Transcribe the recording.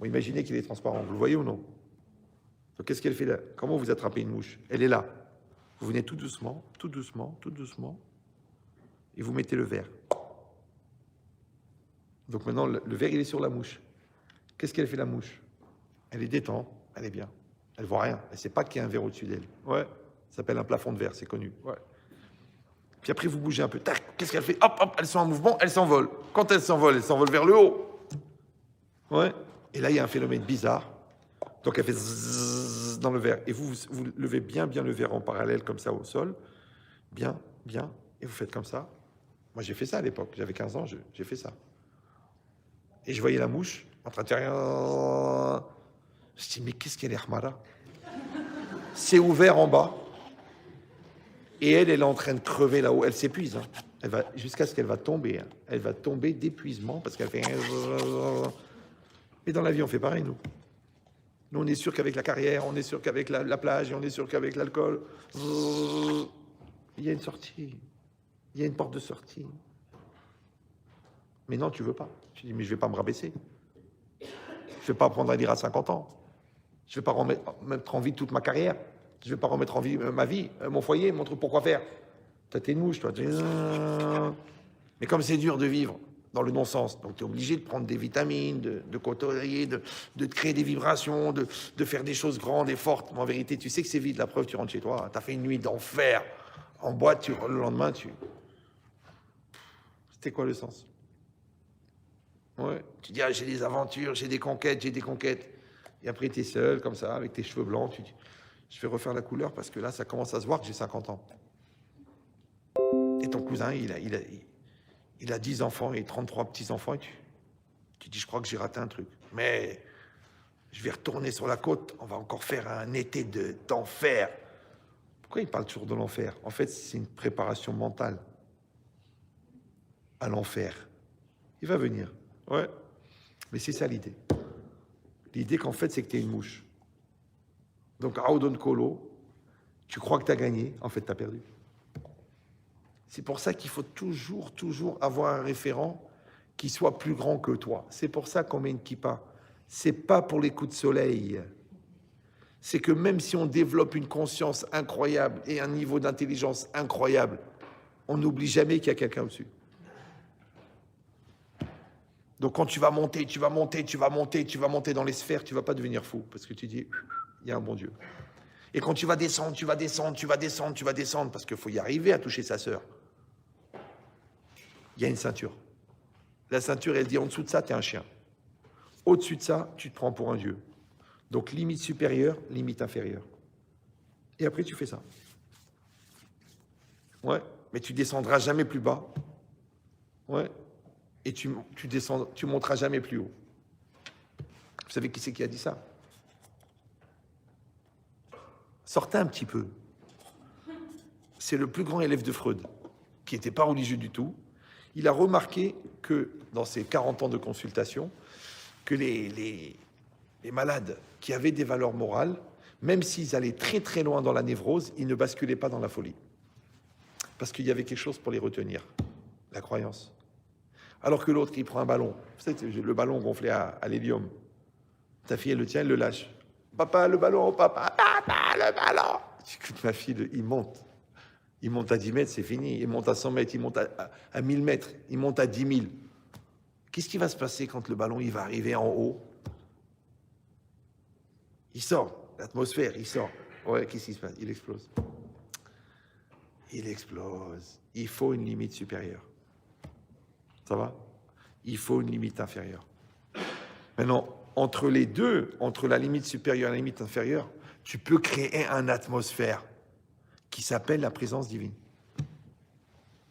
Bon, imaginez qu'il est transparent, vous le voyez ou non? Donc qu'est-ce qu'elle fait là? Comment vous attrapez une mouche? Elle est là. Vous venez tout doucement, tout doucement, tout doucement, et vous mettez le verre. Donc maintenant, le verre, il est sur la mouche. Qu'est-ce qu'elle fait la mouche? Elle est détente, elle est bien. Elle voit rien, elle ne sait pas qu'il y a un verre au-dessus d'elle. Ouais, ça s'appelle un plafond de verre, c'est connu. Ouais. Puis après, vous bougez un peu. Tac, qu'est-ce qu'elle fait? Hop, hop, elles sont en mouvement, elles s'envolent. Quand elles s'envolent vers le haut. Ouais. Et là, il y a un phénomène bizarre. Donc, elle fait zzzz dans le verre. Et vous levez bien le verre en parallèle, comme ça, au sol. Bien. Et vous faites comme ça. Moi, j'ai fait ça à l'époque. J'avais 15 ans, j'ai fait ça. Et je voyais la mouche en train de faire... Je dis, mais qu'est-ce qu'elle est, Ahmara? C'est ouvert en bas. Et elle est en train de crever là-haut. Elle s'épuise. Hein. Elle va jusqu'à ce qu'elle va tomber. Hein. Elle va tomber d'épuisement parce qu'elle fait... Mais dans la vie, on fait pareil, nous. Nous, on est sûr qu'avec la carrière, on est sûr qu'avec la plage, et on est sûr qu'avec l'alcool, il y a une sortie. Il y a une porte de sortie. Mais non, tu veux pas. Tu dis, mais je vais pas me rabaisser. Je vais pas apprendre à lire à 50 ans. Je vais pas remettre en vie toute ma carrière. Je vais pas remettre en vie ma vie, mon foyer, mon truc. Pourquoi faire? T'as tes mouches, toi. Mais comme c'est dur de vivre dans le non-sens, donc tu es obligé de prendre des vitamines, de côtoyer, de créer des vibrations, de faire des choses grandes et fortes. Mais en vérité, tu sais que c'est vide. La preuve, tu rentres chez toi. Tu as fait une nuit d'enfer. En boîte, le lendemain, C'était quoi le sens? Ouais. Tu dis, ah, j'ai des aventures, j'ai des conquêtes. Et après, tu es seul, comme ça, avec tes cheveux blancs. Tu dis, je vais refaire la couleur parce que là, ça commence à se voir que j'ai 50 ans. Et ton cousin, il a 10 enfants et 33 petits-enfants. Et tu dis, je crois que j'ai raté un truc. Mais je vais retourner sur la côte. On va encore faire un été d'enfer. Pourquoi il parle toujours de l'enfer? En fait, c'est une préparation mentale à l'enfer. Il va venir. Ouais. Mais c'est ça l'idée. L'idée qu'en fait, c'est que tu es une mouche. Donc, à Audon Kolo, tu crois que tu as gagné, en fait, tu as perdu. C'est pour ça qu'il faut toujours avoir un référent qui soit plus grand que toi. C'est pour ça qu'on met une kippa. C'est pas pour les coups de soleil. C'est que même si on développe une conscience incroyable et un niveau d'intelligence incroyable, on n'oublie jamais qu'il y a quelqu'un au-dessus. Donc quand tu vas monter dans les sphères, tu ne vas pas devenir fou, parce que tu dis, il y a un bon Dieu. Et quand tu vas descendre, parce qu'il faut y arriver à toucher sa sœur. Il y a une ceinture. La ceinture, elle dit, en dessous de ça, tu es un chien. Au-dessus de ça, tu te prends pour un Dieu. Donc limite supérieure, limite inférieure. Et après, tu fais ça. Ouais, mais tu descendras jamais plus bas. Ouais. Et tu monteras jamais plus haut. Vous savez qui c'est qui a dit ça? Sortez un petit peu. C'est le plus grand élève de Freud, qui n'était pas religieux du tout. Il a remarqué que, dans ses 40 ans de consultation, que les malades qui avaient des valeurs morales, même s'ils allaient très loin dans la névrose, ils ne basculaient pas dans la folie. Parce qu'il y avait quelque chose pour les retenir, la croyance. Alors que l'autre, qui prend un ballon, vous savez, le ballon gonflé à l'hélium, ta fille, elle le tient, elle le lâche. Papa, le ballon, papa, le ballon. Écoute, ma fille, il monte. Il monte à 10 mètres, c'est fini. Il monte à 100 mètres, il monte à 1000 mètres, il monte à 10 000. Qu'est-ce qui va se passer quand le ballon il va arriver en haut? Il sort, l'atmosphère, il sort. Ouais, qu'est-ce qui se passe? Il explose. Il explose. Il faut une limite supérieure. Ça va? Il faut une limite inférieure. Maintenant, entre les deux, entre la limite supérieure et la limite inférieure, tu peux créer une atmosphère qui s'appelle la présence divine.